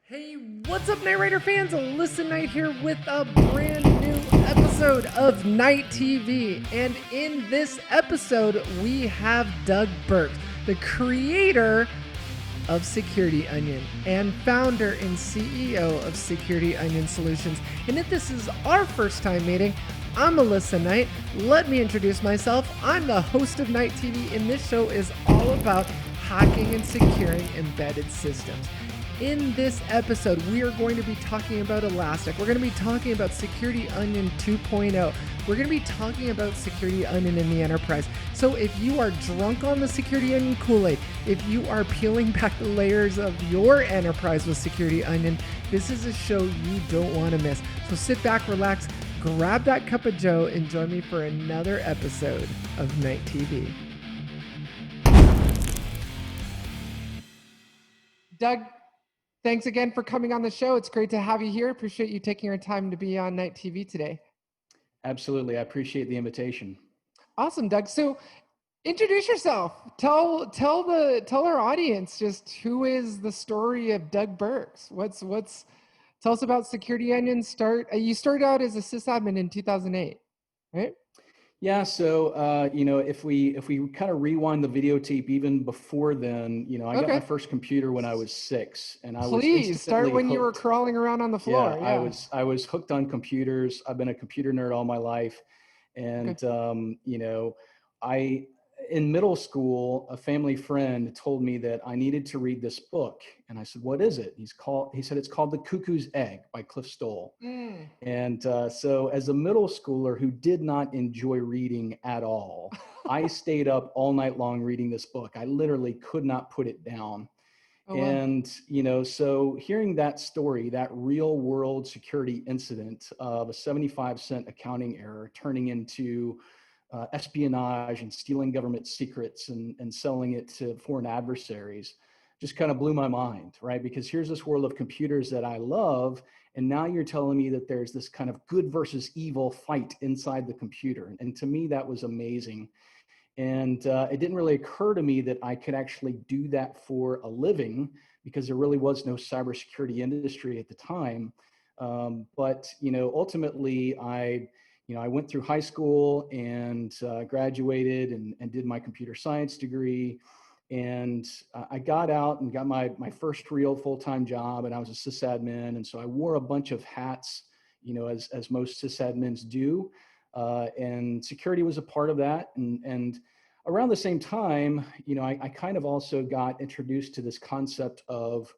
Hey, what's up, Knight Rider fans? Listen Knight here with a brand new episode of Knight TV. And in this episode, we have Doug Burks, the creator of Security Onion and founder and CEO of Security Onion Solutions. And if this is our first time meeting, I'm Melissa Knight. Let me introduce myself. I'm the host of Knight TV, and this show is all about hacking and securing embedded systems. In this episode, we are going to be talking about Elastic. We're going to be talking about Security Onion 2.0. We're going to be talking about Security Onion in the enterprise. So if you are drunk on the Security Onion Kool-Aid, if you are peeling back the layers of your enterprise with Security Onion, this is a show you don't want to miss. So sit back, relax, grab that cup of joe, and join me for another episode of Knight TV. Doug, thanks again for coming on the show. It's great to have you here. Appreciate you taking your time to be on Knight TV today. Absolutely. I appreciate the invitation. Awesome, Doug. So introduce yourself. Tell our audience just who is the story of Doug Burks. Tell us about Security Onion. You started out as a sysadmin in 2008, right? Yeah. So, if we kind of rewind the videotape even before then, I got my first computer when I was 6, and I was start when hooked. you were crawling around on the floor. Yeah. I was hooked on computers. I've been a computer nerd all my life. And, in middle school, a family friend told me that I needed to read this book. And I said, "What is it?" He said, "It's called The Cuckoo's Egg by Cliff Stoll." And so as a middle schooler who did not enjoy reading at all, I stayed up all night long reading this book. I literally could not put it down. Oh, wow. And, so hearing that story, that real world security incident of a 75-cent accounting error turning into espionage and stealing government secrets and selling it to foreign adversaries just kind of blew my mind, right? Because here's this world of computers that I love, and now you're telling me that there's this kind of good versus evil fight inside the computer. And to me, that was amazing. And it didn't really occur to me that I could actually do that for a living, because there really was no cybersecurity industry at the time. But ultimately, I went through high school and graduated and did my computer science degree. And I got out and got my first real full-time job, and I was a sysadmin. And so I wore a bunch of hats, as most sysadmins do. And security was a part of that. And around the same time, I kind of also got introduced to this concept of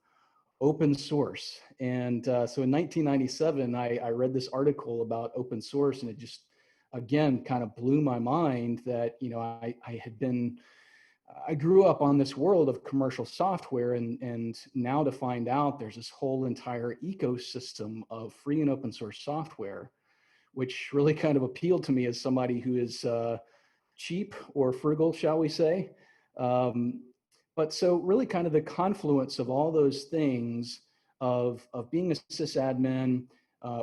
open source. And so in 1997, I read this article about open source, and it just, again, kind of blew my mind that, I grew up on this world of commercial software, and now to find out there's this whole entire ecosystem of free and open source software, which really kind of appealed to me as somebody who is cheap or frugal, shall we say. But so really kind of the confluence of all those things of being a sysadmin,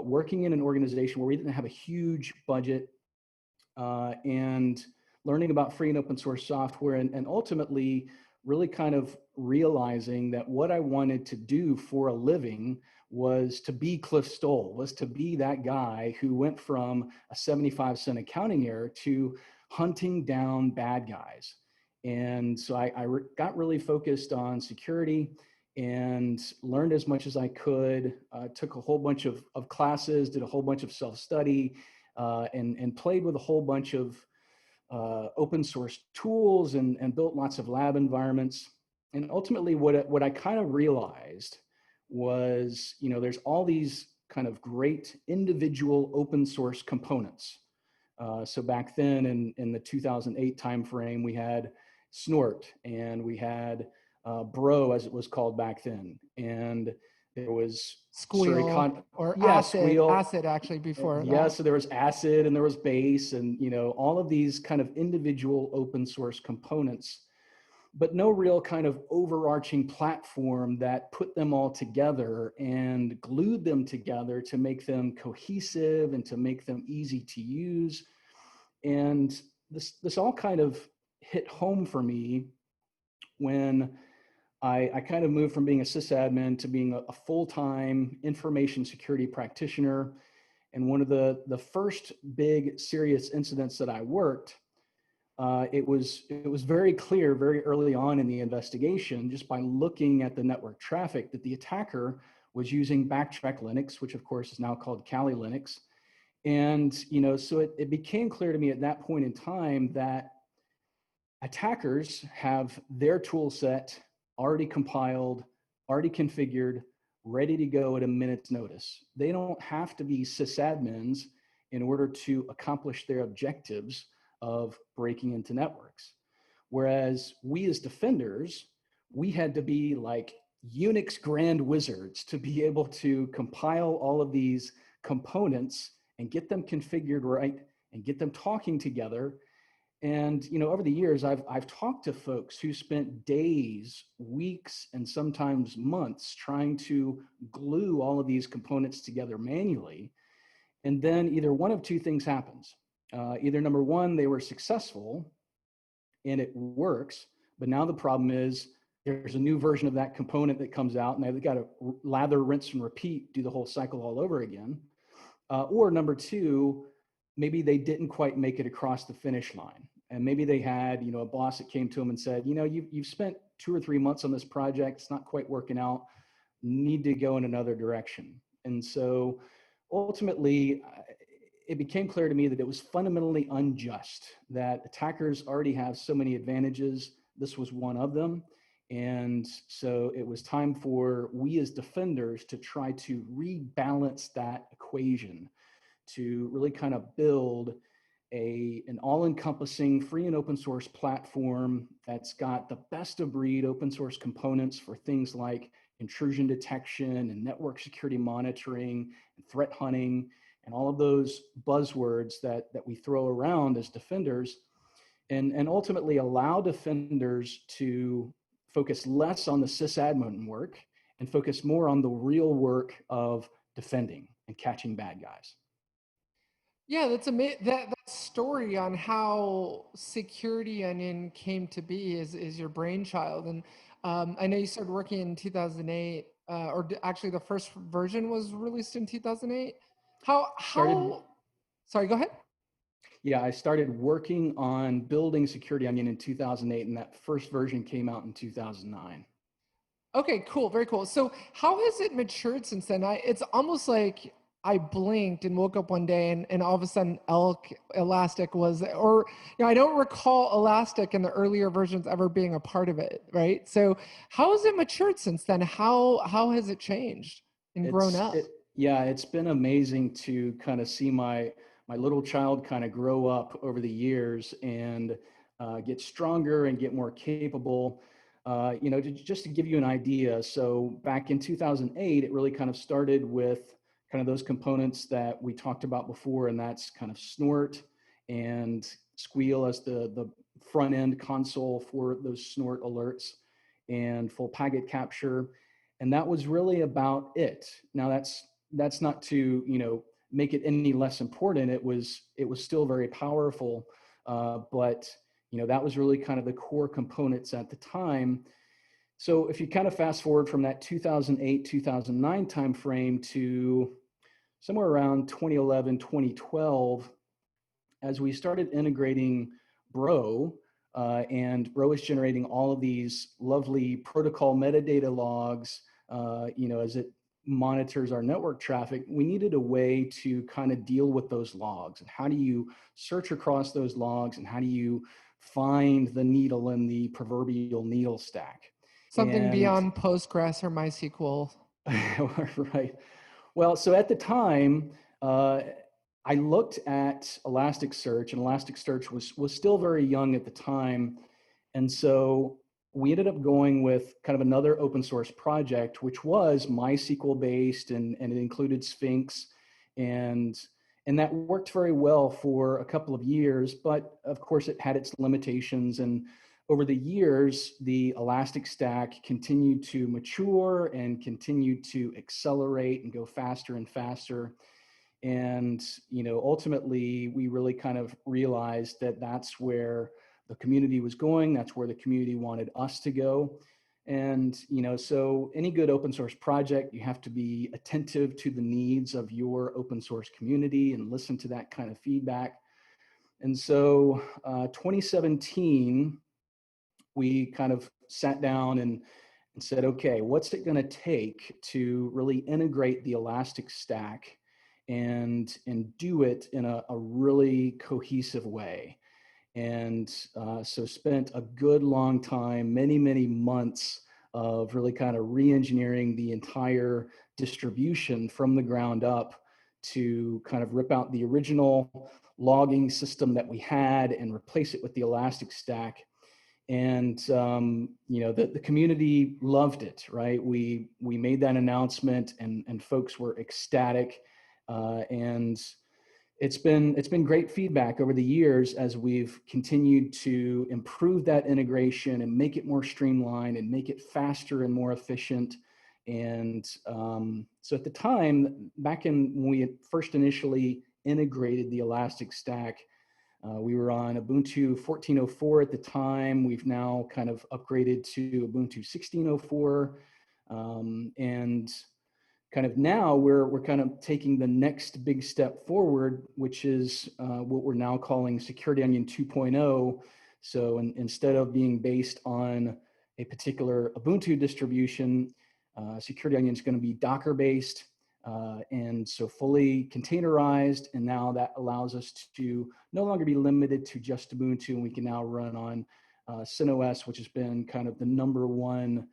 working in an organization where we didn't have a huge budget, and learning about free and open source software, and ultimately really kind of realizing that what I wanted to do for a living was to be Cliff Stoll, was to be that guy who went from a 75-cent accounting error to hunting down bad guys. And so I got really focused on security and learned as much as I could, took a whole bunch of classes, did a whole bunch of self-study, and played with a whole bunch of open source tools and built lots of lab environments. And ultimately what I kind of realized was, there's all these kind of great individual open source components. So back then in the 2008 timeframe, we had Snort, and we had Bro, as it was called back then. And there was Squeal or Acid actually before. Yeah, so there was Acid and there was Base, and all of these kind of individual open source components, but no real kind of overarching platform that put them all together and glued them together to make them cohesive and to make them easy to use. And this all kind of hit home for me when I kind of moved from being a sysadmin to being a full-time information security practitioner. And one of the first big serious incidents that I worked, it was very clear very early on in the investigation, just by looking at the network traffic, that the attacker was using Backtrack Linux, which of course is now called Kali Linux. And so it became clear to me at that point in time that attackers have their tool set already compiled, already configured, ready to go at a minute's notice. They don't have to be sysadmins in order to accomplish their objectives of breaking into networks. Whereas we as defenders, we had to be like Unix grand wizards to be able to compile all of these components and get them configured right and get them talking together. And over the years, I've talked to folks who spent days, weeks, and sometimes months trying to glue all of these components together manually. And then either one of two things happens. Either number one, they were successful and it works, but now the problem is there's a new version of that component that comes out and they've got to lather, rinse, and repeat, do the whole cycle all over again. Or number two, maybe they didn't quite make it across the finish line. And maybe they had, a boss that came to them and said, you've spent 2 or 3 months on this project. It's not quite working out. Need to go in another direction. And so ultimately, it became clear to me that it was fundamentally unjust, that attackers already have so many advantages. This was one of them. And so it was time for we as defenders to try to rebalance that equation, to really kind of build an all-encompassing free and open source platform that's got the best of breed open source components for things like intrusion detection and network security monitoring and threat hunting and all of those buzzwords that we throw around as defenders, and ultimately allow defenders to focus less on the sysadmin work and focus more on the real work of defending and catching bad guys. Yeah, that's amazing. That story on how Security Onion came to be is your brainchild, and I know you started working in 2008, actually the first version was released in 2008. How Started, how? Sorry, go ahead. yeah, I started working on building Security Onion in 2008, and that first version came out in 2009. Okay, cool, very cool. So how has it matured since then? It's almost like I blinked and woke up one day and all of a sudden Elastic was, or I don't recall Elastic in the earlier versions ever being a part of it, right? So how has it matured since then? How has it changed and grown It's up? it Yeah, it's been amazing to kind of see my little child kind of grow up over the years and get stronger and get more capable. Just to give you an idea, so back in 2008, it really kind of started with kind of those components that we talked about before, and that's kind of snort and squeal as the front end console for those snort alerts, and full packet capture. And that was really about it. Now that's not to, make it any less important. It was still very powerful, but that was really kind of the core components at the time. So if you kind of fast forward from that 2008, 2009 timeframe to somewhere around 2011, 2012, as we started integrating Bro, and Bro is generating all of these lovely protocol metadata logs, as it monitors our network traffic, we needed a way to kind of deal with those logs. And how do you search across those logs, and how do you find the needle in the proverbial needle stack? Something And beyond Postgres or MySQL. right. Well, so at the time, I looked at Elasticsearch, and Elasticsearch was still very young at the time. And so we ended up going with kind of another open source project, which was MySQL based, and it included Sphinx. And that worked very well for a couple of years, but of course it had its limitations. And over the years, the Elastic Stack continued to mature and continued to accelerate and go faster and faster. And ultimately, we really kind of realized that that's where the community was going. That's where the community wanted us to go. And, so any good open source project, you have to be attentive to the needs of your open source community and listen to that kind of feedback. And so 2017, we kind of sat down and said, okay, what's it going to take to really integrate the Elastic Stack and do it in a really cohesive way? And so spent a good long time, many months of really kind of re-engineering the entire distribution from the ground up to kind of rip out the original logging system that we had and replace it with the Elastic Stack. And the community loved it, right? We made that announcement, and folks were ecstatic, and it's been great feedback over the years as we've continued to improve that integration and make it more streamlined and make it faster and more efficient. And so at the time, back in when we had first initially integrated the Elastic Stack, we were on Ubuntu 14.04 at the time. We've now kind of upgraded to Ubuntu 16.04, and kind of now we're kind of taking the next big step forward, which is what we're now calling Security Onion 2.0. So instead of being based on a particular Ubuntu distribution, Security Onion is going to be Docker based, and so fully containerized. And now that allows us to no longer be limited to just Ubuntu, and we can now run on CentOS, which has been kind of the number one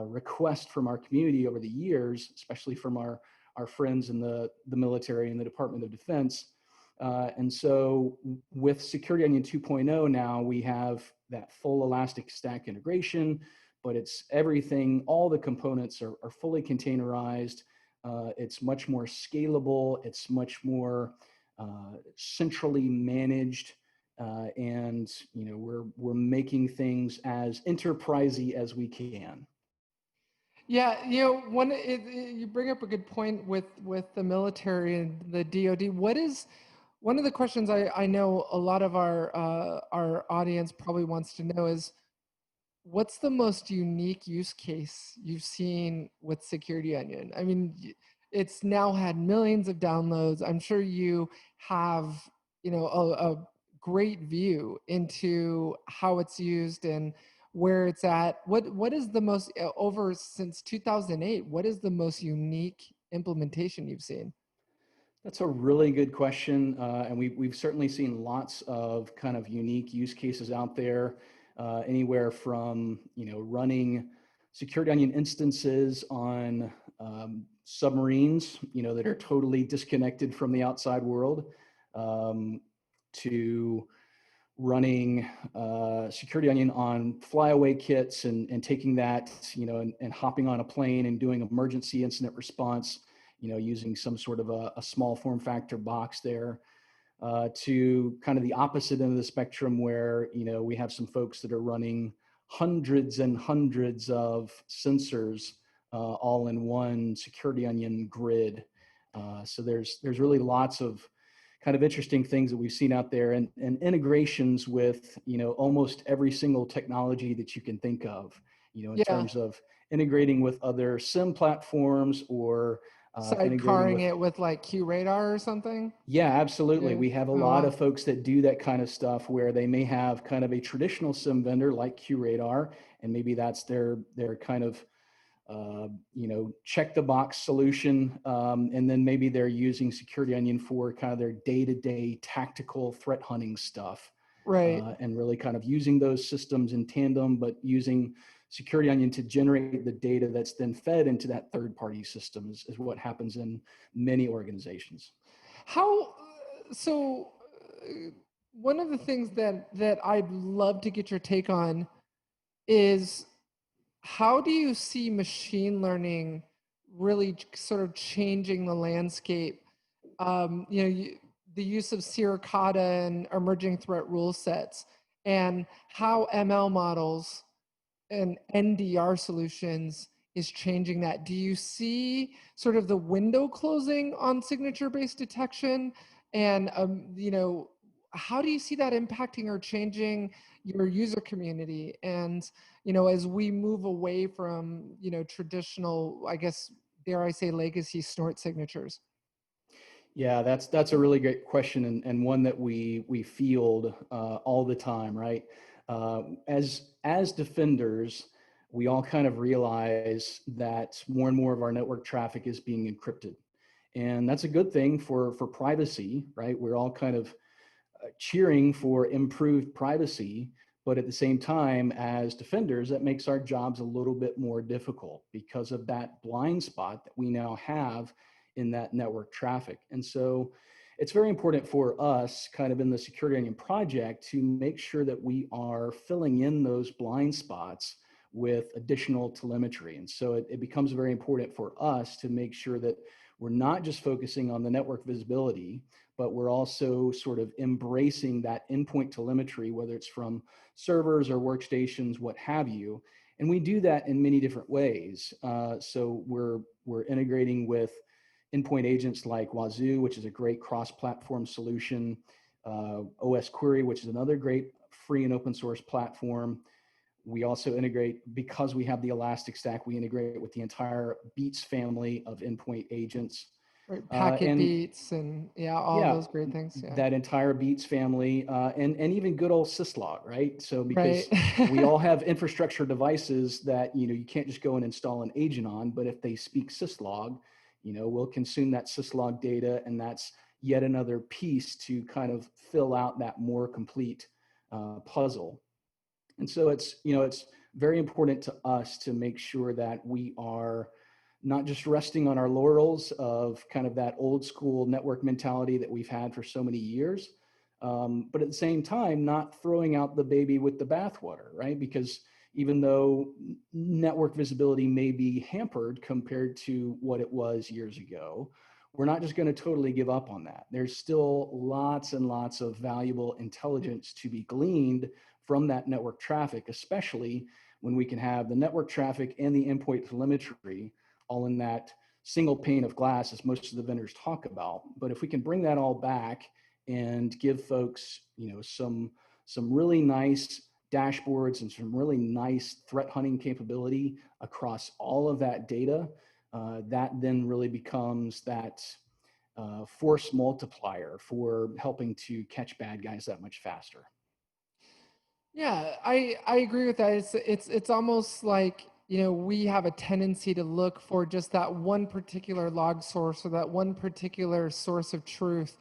request from our community over the years, especially from our friends in the military and the Department of Defense. And so with Security Onion 2.0 now, we have that full Elastic Stack integration, but it's everything, all the components are fully containerized. It's much more scalable. It's much more centrally managed. And we're making things as enterprisey as we can. Yeah, you bring up a good point with the military and the DoD. What is one of the questions I know a lot of our audience probably wants to know is, what's the most unique use case you've seen with Security Onion? I mean, it's now had millions of downloads. I'm sure you have, a great view into how it's used and where it's at. What is the most over since 2008? What is the most unique implementation you've seen? That's a really good question, and we've certainly seen lots of kind of unique use cases out there, anywhere from running Security Onion instances on submarines, that are totally disconnected from the outside world, to running Security Onion on flyaway kits and taking that, and hopping on a plane and doing emergency incident response, using some sort of a small form factor box there, to kind of the opposite end of the spectrum where, we have some folks that are running hundreds and hundreds of sensors all in one Security Onion grid. So there's really lots of kind of interesting things that we've seen out there, and integrations with, almost every single technology that you can think of, in Yeah, terms of integrating with other SIM platforms or integrating sidecarring with. it with like QRadar or something. Yeah, absolutely. Yeah. We have a Oh, lot wow. of folks that do that kind of stuff where they may have kind of a traditional SIM vendor like QRadar, and maybe that's their kind of check the box solution. And then maybe they're using Security Onion for kind of their day-to-day tactical threat hunting stuff, Right. and really kind of using those systems in tandem, but using Security Onion to generate the data that's then fed into that third-party system is what happens in many organizations. How so? One of the things that I'd love to get your take on is, how do you see machine learning really sort of changing the landscape? The use of Siricata and emerging threat rule sets, and how ML models and NDR solutions is changing that. Do you see sort of the window closing on signature-based detection? And how do you see that impacting or changing your user community? And, as we move away from, traditional, I guess, dare I say, legacy snort signatures? Yeah, that's a really great question, and one that we field all the time, right? As defenders, we all kind of realize that more and more of our network traffic is being encrypted, and that's a good thing for privacy, right? We're all kind of cheering for improved privacy, but at the same time, as defenders, that makes our jobs a little bit more difficult because of that blind spot that we now have in that network traffic. And so it's very important for us, kind of in the Security Onion project, to make sure that we are filling in those blind spots with additional telemetry. And so it becomes very important for us to make sure that we're not just focusing on the network visibility, but we're also sort of embracing that endpoint telemetry, whether it's from servers or workstations, what have you. And we do that in many different ways. So we're integrating with endpoint agents like Wahzu, which is a great cross-platform solution, OS Query, which is another great free and open source platform. We also integrate, because we have the Elastic Stack, we integrate with the entire Beats family of endpoint agents. Right, packet And beats and yeah, all yeah, those great things. Yeah. that entire Beats family, and even good old syslog, right? So Right. because we all have infrastructure devices that you can't just go and install an agent on, but if they speak syslog, we'll consume that syslog data, and that's yet another piece to kind of fill out that more complete puzzle. And so it's very important to us to make sure that we are not just resting on our laurels of kind of that old school network mentality that we've had for so many years, but at the same time, not throwing out the baby with the bathwater, right? Because even though network visibility may be hampered compared to what it was years ago, we're not just going to totally give up on that. There's still lots and lots of valuable intelligence to be gleaned from that network traffic, especially when we can have the network traffic and the endpoint telemetry all in that single pane of glass, as most of the vendors talk about. But if we can bring that all back and give folks, some really nice dashboards and some really nice threat hunting capability across all of that data, that then really becomes that force multiplier for helping to catch bad guys that much faster. Yeah, I agree with that. It's almost like, we have a tendency to look for just that one particular log source or that one particular source of truth,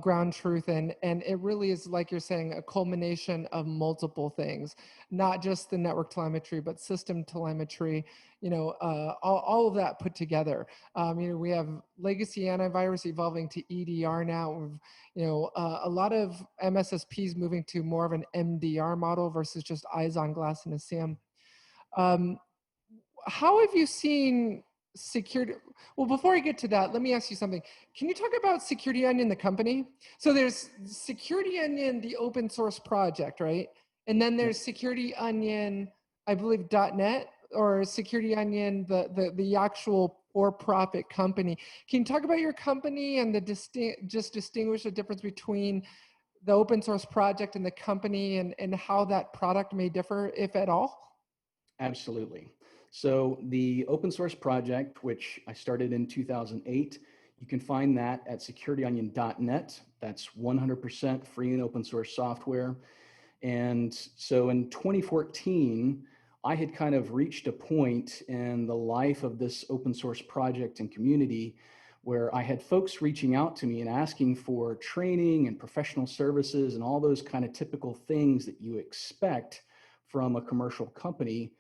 ground truth, and it really is, like you're saying, a culmination of multiple things, not just the network telemetry, but system telemetry. All of that put together. We have legacy antivirus evolving to EDR now. A lot of MSSPs moving to more of an MDR model versus just eyes on glass in a SIEM. Um, how have you seen security? Well, before I get to that, let me ask you something. Can you talk about Security Onion, the company? So there's Security Onion, the open source project, right? And then Yep. there's Security Onion, I believe .net, or Security Onion, the actual for-profit company. Can you talk about your company and just distinguish the difference between the open source project and the company, and how that product may differ, if at all? Absolutely. So the open source project, which I started in 2008, you can find that at securityonion.net. That's 100% free and open source software. And so in 2014, I had kind of reached a point in the life of this open source project and community where I had folks reaching out to me and asking for training and professional services and all those kind of typical things that you expect from a commercial company.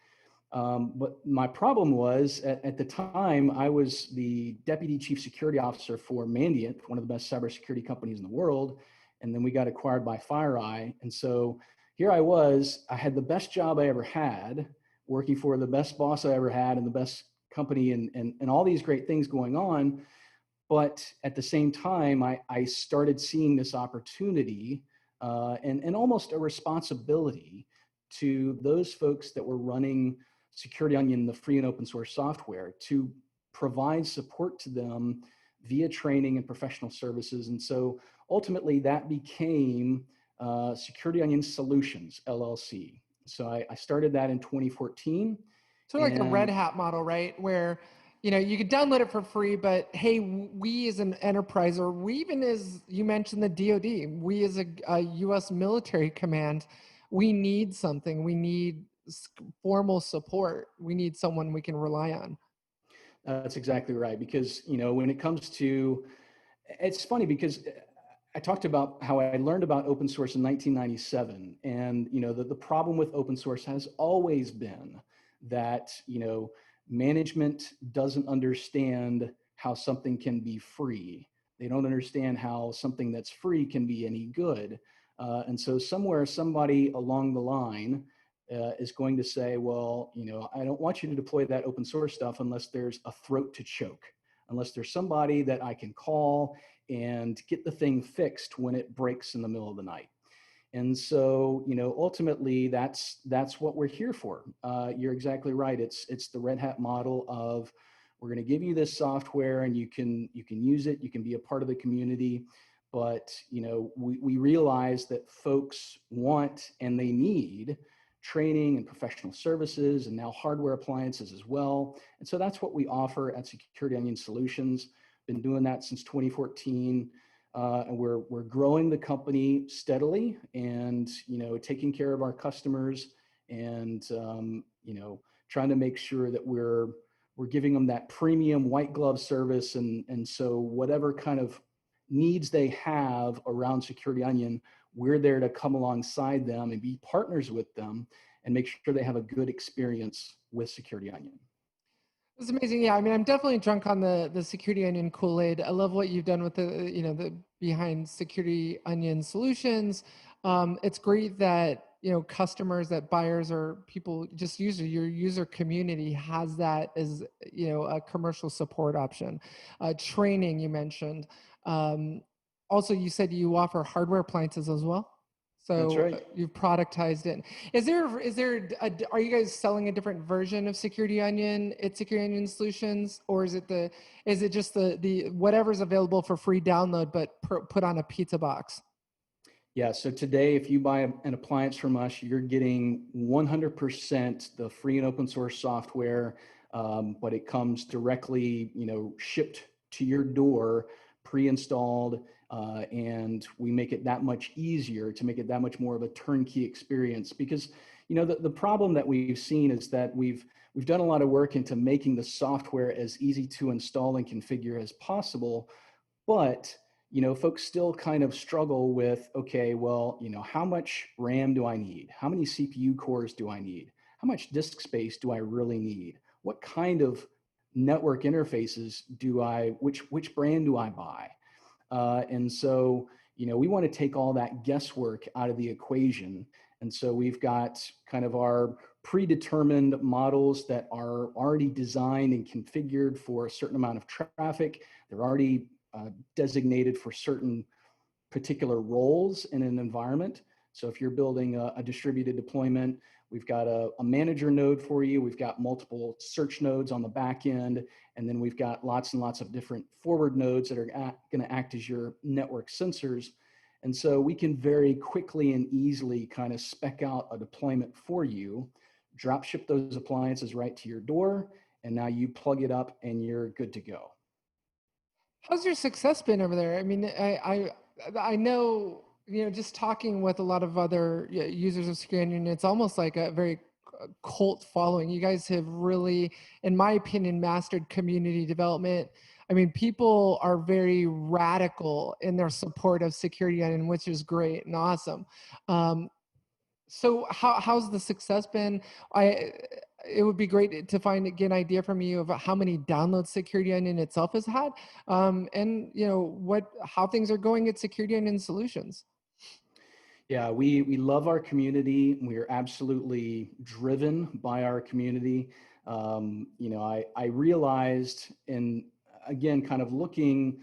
But my problem was at the time, I was the deputy chief security officer for Mandiant, one of the best cybersecurity companies in the world. And then we got acquired by FireEye. And so here I was, I had the best job I ever had, working for the best boss I ever had and the best company and all these great things going on. But at the same time, I started seeing this opportunity and almost a responsibility to those folks that were running Security Onion, the free and open source software, to provide support to them via training and professional services. And so ultimately that became Security Onion Solutions, LLC. So I started that in 2014. So like a Red And Hat model, right? Where, you could download it for free, but hey, we as an enterprise, or we even as you mentioned the DoD, we as a U.S. military command, we need something. We need formal support. We need someone we can rely on. that's exactly right. Because, when it comes to, it's funny because I talked about how I learned about open source in 1997. And, the problem with open source has always been that, management doesn't understand how something can be free. They don't understand how something that's free can be any good. And so somewhere, somebody along the line is going to say, well, I don't want you to deploy that open source stuff unless there's a throat to choke, unless there's somebody that I can call and get the thing fixed when it breaks in the middle of the night. And so, ultimately, that's what we're here for. You're exactly right. It's the Red Hat model of, we're going to give you this software and you can use it. You can be a part of the community. But, we realize that folks want and they need training and professional services, and now hardware appliances as well. And so that's what we offer at Security Onion Solutions. Been doing that since 2014. And we're growing the company steadily, and taking care of our customers, and trying to make sure that we're giving them that premium white glove service. And so whatever kind of needs they have around Security Onion, we're there to come alongside them and be partners with them and make sure they have a good experience with Security Onion. It's amazing. Yeah, I mean, I'm definitely drunk on the Security Onion Kool-Aid. I love what you've done with the behind Security Onion solutions. It's great that customers, that buyers, or people, just your user community has that as a commercial support option. Training, you mentioned. Also, you said you offer hardware appliances as well. That's So right. you've productized it. Are you guys selling a different version of Security Onion at Security Onion Solutions, or is it just the whatever's available for free download, but put on a pizza box? Yeah, so today, if you buy an appliance from us, you're getting 100% the free and open source software, but it comes directly, shipped to your door, pre-installed, and we make it that much easier to make it that much more of a turnkey experience. Because, the problem that we've seen is that we've done a lot of work into making the software as easy to install and configure as possible, but folks still kind of struggle with, okay, well, how much RAM do I need? How many CPU cores do I need? How much disk space do I really need? What kind of network interfaces which brand do I buy? And so, we want to take all that guesswork out of the equation. And so we've got kind of our predetermined models that are already designed and configured for a certain amount of traffic. They're already designated for certain particular roles in an environment. So if you're building a distributed deployment, we've got a manager node for you. We've got multiple search nodes on the back end. And then we've got lots and lots of different forward nodes that are going to act as your network sensors. And so we can very quickly and easily kind of spec out a deployment for you, drop ship those appliances right to your door, and now you plug it up and you're good to go. How's your success been over there? I mean, I know, just talking with a lot of other users of Security Onion, it's almost like a very cult following. You guys have really, in my opinion, mastered community development. I mean, people are very radical in their support of Security Onion, which is great and awesome. So how's the success been? It would be great to get an idea from you of how many downloads Security Onion itself has had, and how things are going at Security Onion Solutions. Yeah, we love our community. We are absolutely driven by our community. I realized, and again, kind of looking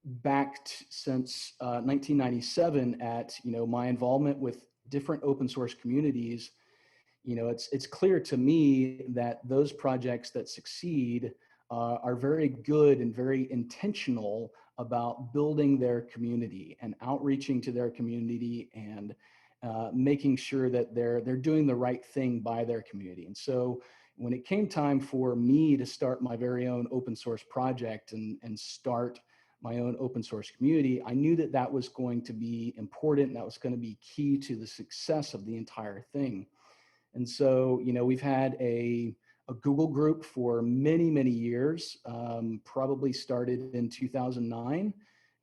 back since 1997 at my involvement with different open source communities. It's clear to me that those projects that succeed are very good and very intentional about building their community and outreaching to their community and making sure that they're doing the right thing by their community. And so when it came time for me to start my very own open source project and start my own open source community, I knew that that was going to be important. And that was going to be key to the success of the entire thing. And so, we've had a Google group for many, many years, probably started in 2009.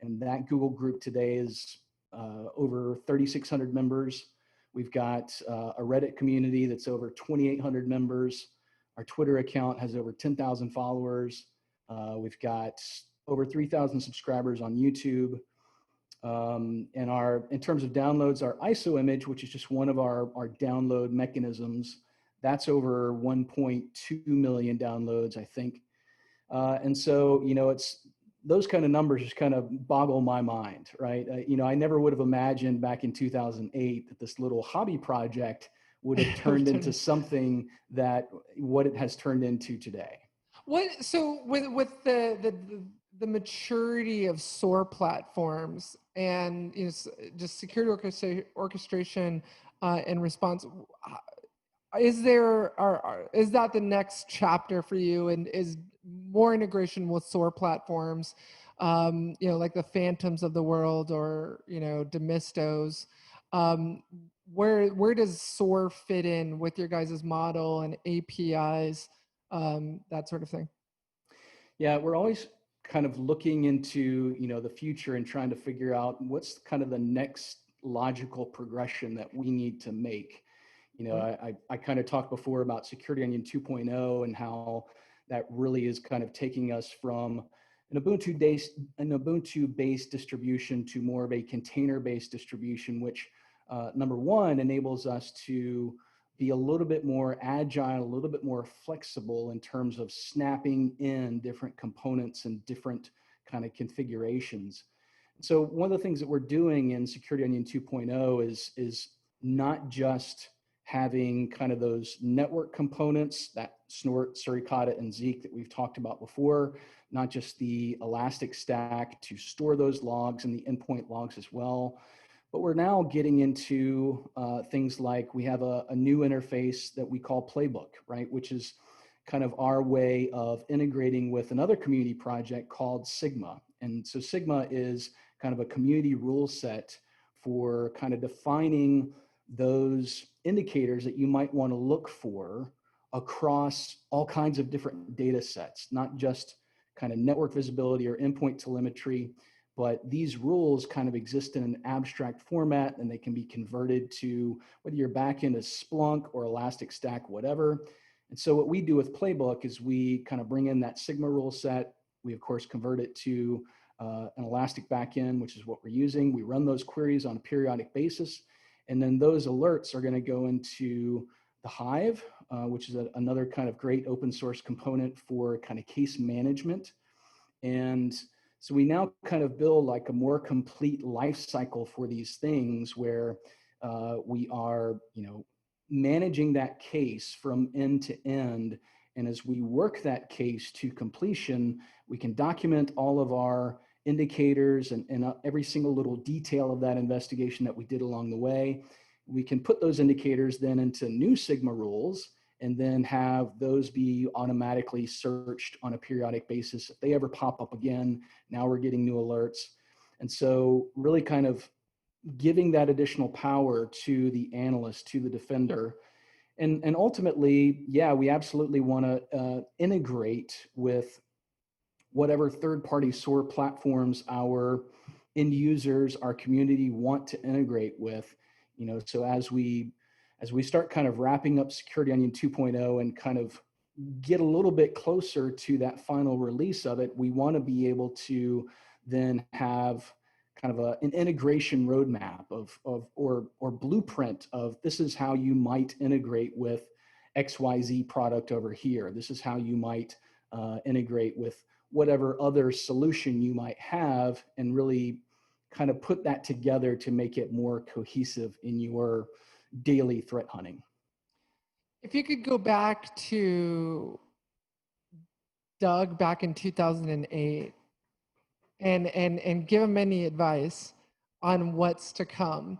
And that Google group today is over 3,600 members. We've got a Reddit community that's over 2,800 members. Our Twitter account has over 10,000 followers. We've got over 3,000 subscribers on YouTube. And in terms of downloads, our ISO image, which is just one of our download mechanisms, that's over 1.2 million downloads, I think. And so, it's those kind of numbers just kind of boggle my mind, right? I never would have imagined back in 2008 that this little hobby project would have turned into something that what it has turned into today. So with the maturity of SOAR platforms and just security orchestration and response, is that the next chapter for you? And is more integration with SOAR platforms, like the Phantoms of the world or Demistos? Where does SOAR fit in with your guys' model and APIs, that sort of thing? Yeah, we're always kind of looking into the future and trying to figure out what's kind of the next logical progression that we need to make. I kind of talked before about Security Onion 2.0 and how that really is kind of taking us from an Ubuntu-based distribution to more of a container-based distribution, which number one enables us to be a little bit more agile, a little bit more flexible in terms of snapping in different components and different kind of configurations. So one of the things that we're doing in Security Onion 2.0 is not just having kind of those network components, that Snort, Suricata, and Zeek that we've talked about before, not just the Elastic Stack to store those logs and the endpoint logs as well. But we're now getting into things like we have a new interface that we call Playbook, right? Which is kind of our way of integrating with another community project called Sigma. And so Sigma is kind of a community rule set for kind of defining those indicators that you might want to look for across all kinds of different data sets, not just kind of network visibility or endpoint telemetry, but these rules kind of exist in an abstract format and they can be converted to whether your backend is Splunk or Elastic Stack, whatever. And so what we do with Playbook is we kind of bring in that Sigma rule set. We, of course, convert it to an Elastic backend, which is what we're using. We run those queries on a periodic basis. And then those alerts are going to go into the Hive, which is another kind of great open source component for kind of case management. And so we now kind of build like a more complete life cycle for these things where we are, managing that case from end to end. And as we work that case to completion, we can document all of our indicators and every single little detail of that investigation that we did along the way. We can put those indicators then into new Sigma rules and then have those be automatically searched on a periodic basis. If they ever pop up again, now we're getting new alerts. And so really kind of giving that additional power to the analyst, to the defender. And ultimately, yeah, we absolutely want to integrate with whatever third-party SOAR platforms our end users, our community want to integrate with. So as we start kind of wrapping up Security Onion 2.0 and kind of get a little bit closer to that final release of it, we want to be able to then have kind of an integration roadmap or blueprint of this is how you might integrate with XYZ product over here. This is how you might integrate with whatever other solution you might have, and really kind of put that together to make it more cohesive in your daily threat hunting. If you could go back to Doug back in 2008, and give them any advice on what's to come.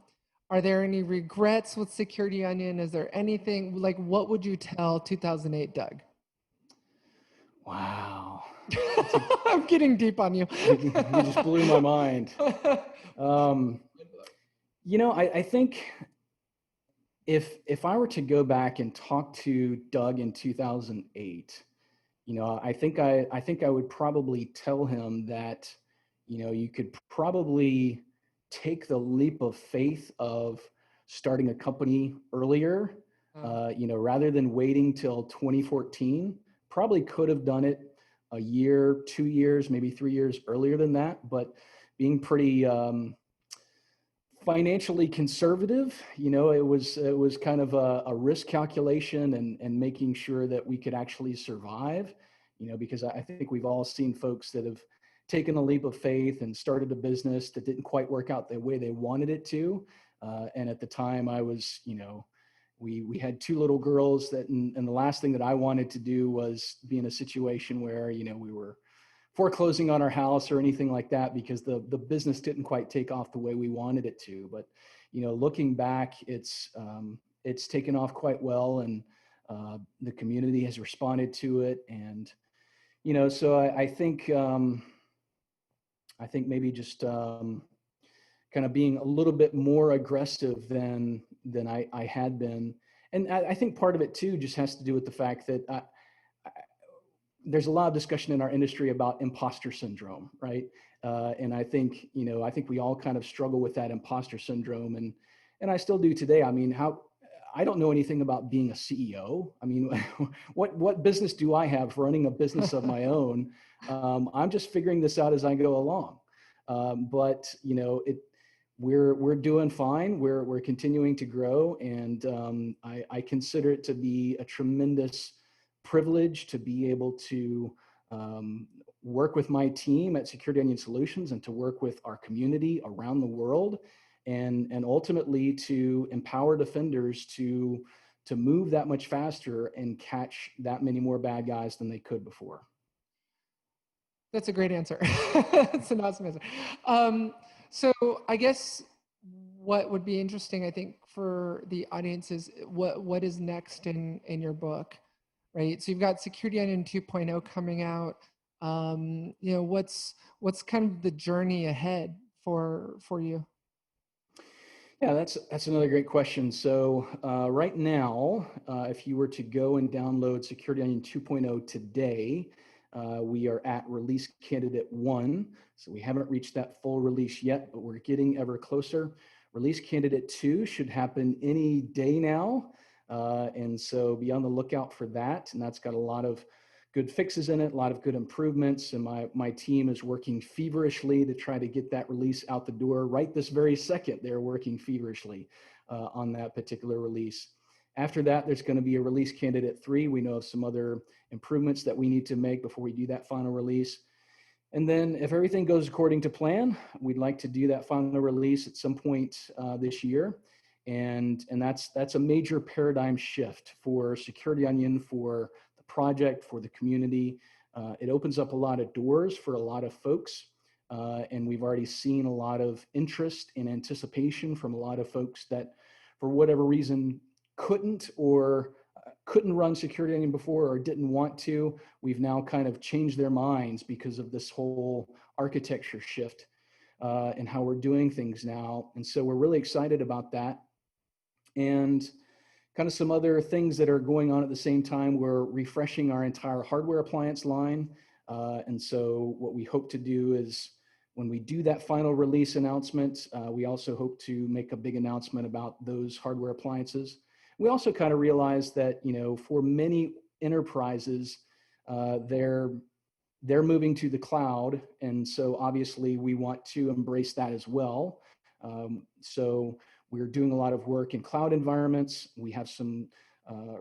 Are there any regrets with Security Onion? Is there anything like what would you tell 2008 Doug? Wow. I'm getting deep on you. You just blew my mind. I think if I were to go back and talk to Doug in 2008, I think I would probably tell him that, you could probably take the leap of faith of starting a company earlier, rather than waiting till 2014. Probably could have done it a year, 2 years, maybe 3 years earlier than that, but being pretty financially conservative, it was kind of a risk calculation and making sure that we could actually survive, because I think we've all seen folks that have taken a leap of faith and started a business that didn't quite work out the way they wanted it to. And at the time I was, we had two little girls and the last thing that I wanted to do was be in a situation where, we were foreclosing on our house or anything like that, because the business didn't quite take off the way we wanted it to. But, looking back, it's taken off quite well, and the community has responded to it. And, so I think maybe just kind of being a little bit more aggressive than I had been. And I think part of it too just has to do with the fact that there's a lot of discussion in our industry about imposter syndrome, right? And I think we all kind of struggle with that imposter syndrome, and I still do today. I mean, I don't know anything about being a CEO. I mean, what business do I have running a business of my own? I'm just figuring this out as I go along. But we're doing fine. We're continuing to grow, and I consider it to be a tremendous privilege to be able to work with my team at Security Onion Solutions and to work with our community around the world, and ultimately to empower defenders to move that much faster and catch that many more bad guys than they could before. That's a great answer. It's an awesome answer. So I guess what would be interesting, I think, for the audience is what is next in your book, right? So you've got Security Onion 2.0 coming out. What's kind of the journey ahead for you? Yeah, that's another great question. So right now, if you were to go and download Security Onion 2.0 today, we are at release candidate 1. So we haven't reached that full release yet, but we're getting ever closer. Release candidate 2 should happen any day now. And so be on the lookout for that. And that's got a lot of good fixes in it, a lot of good improvements. And my team is working feverishly to try to get that release out the door right this very second. They're working feverishly on that particular release. After that, there's going to be a release candidate 3. We know of some other improvements that we need to make before we do that final release. And then if everything goes according to plan, we'd like to do that final release at some point this year. And that's a major paradigm shift for Security Onion, for the project, for the community. It opens up a lot of doors for a lot of folks. And we've already seen a lot of interest and anticipation from a lot of folks that, for whatever reason, couldn't run Security Onion before or didn't want to. We've now kind of changed their minds because of this whole architecture shift and how we're doing things now. And so we're really excited about that. And kind of some other things that are going on at the same time, we're refreshing our entire hardware appliance line. And so what we hope to do is, when we do that final release announcement, we also hope to make a big announcement about those hardware appliances. We also kind of realize that, for many enterprises, they're moving to the cloud. And so obviously we want to embrace that as well. So we're doing a lot of work in cloud environments. We have some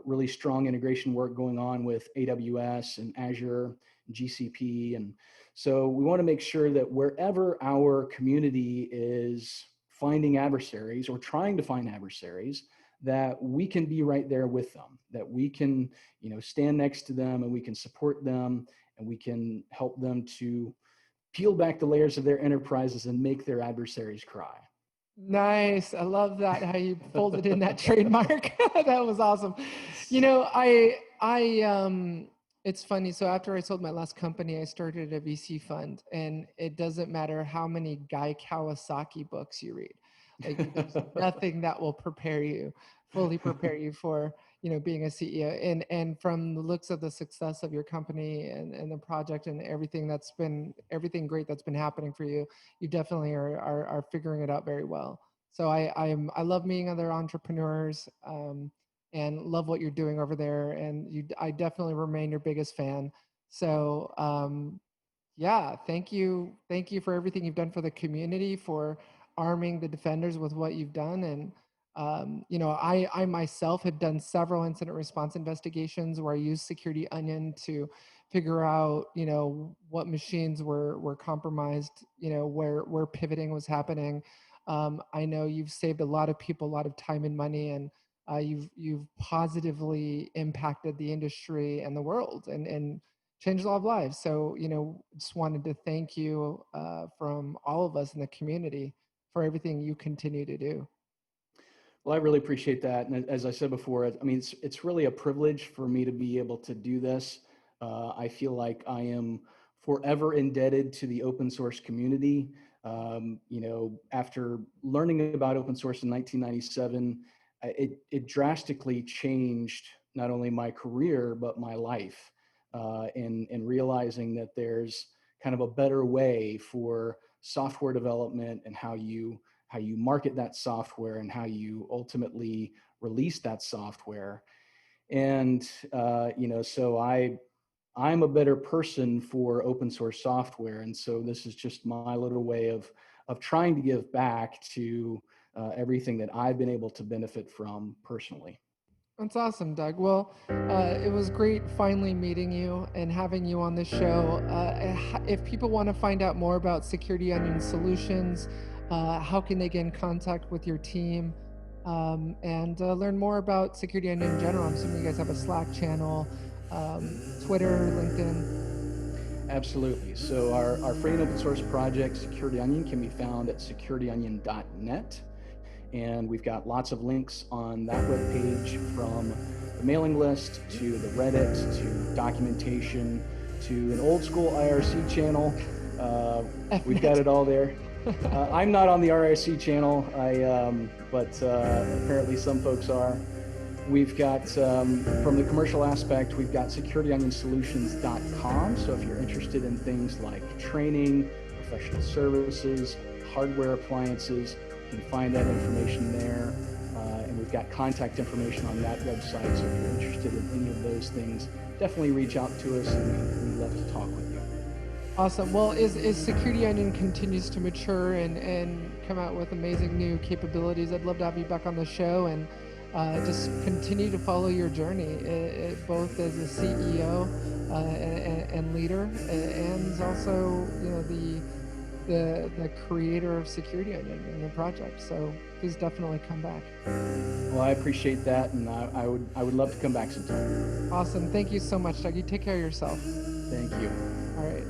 really strong integration work going on with AWS and Azure, and GCP. And so we want to make sure that wherever our community is finding adversaries or trying to find adversaries, that we can be right there with them, that we can, stand next to them and we can support them and we can help them to peel back the layers of their enterprises and make their adversaries cry. Nice. I love that, how you folded in that trademark. That was awesome. It's funny. So after I sold my last company, I started a VC fund, and it doesn't matter how many Guy Kawasaki books you read. Like, there's nothing that will fully prepare you for, being a CEO. And from the looks of the success of your company and the project and everything great that's been happening for you, you definitely are figuring it out very well. So I love meeting other entrepreneurs, and love what you're doing over there. And I definitely remain your biggest fan. So yeah, thank you for everything you've done for the community, for arming the defenders with what you've done. And I myself have done several incident response investigations where I used Security Onion to figure out, what machines were compromised, where pivoting was happening. I know you've saved a lot of people a lot of time and money, and you've positively impacted the industry and the world, and changed a lot of lives. So, just wanted to thank you from all of us in the community for everything you continue to do. Well, I really appreciate that. And as I said before, I mean, it's really a privilege for me to be able to do this. I feel like I am forever indebted to the open source community. After learning about open source in 1997, it drastically changed not only my career, but my life, in realizing that there's kind of a better way for software development, and how you market that software, and how you ultimately release that software. And so I'm a better person for open source software. And so this is just my little way of trying to give back to everything that I've been able to benefit from personally. That's awesome, Doug. Well, it was great finally meeting you and having you on the show. If people want to find out more about Security Onion Solutions, how can they get in contact with your team, and learn more about Security Onion in general? I'm assuming you guys have a Slack channel, Twitter, LinkedIn. Absolutely. So our free and open source project, Security Onion, can be found at securityonion.net. And we've got lots of links on that webpage, from the mailing list to the Reddit to documentation to an old school IRC channel. We've got it all there. I'm not on the RIC channel, but apparently some folks are. We've got, from the commercial aspect, we've got securityonionsolutions.com. So if you're interested in things like training, professional services, hardware appliances, you can find that information there. And we've got contact information on that website. So if you're interested in any of those things, definitely reach out to us, and we'd love to talk with you. Awesome. Well, as Security Onion continues to mature and come out with amazing new capabilities, I'd love to have you back on the show, and just continue to follow your journey, both as a CEO and leader, and also the creator of Security Onion and the project. So please definitely come back. Well, I appreciate that, and I would love to come back sometime. Awesome. Thank you so much, Doug. You take care of yourself. Thank you. All right.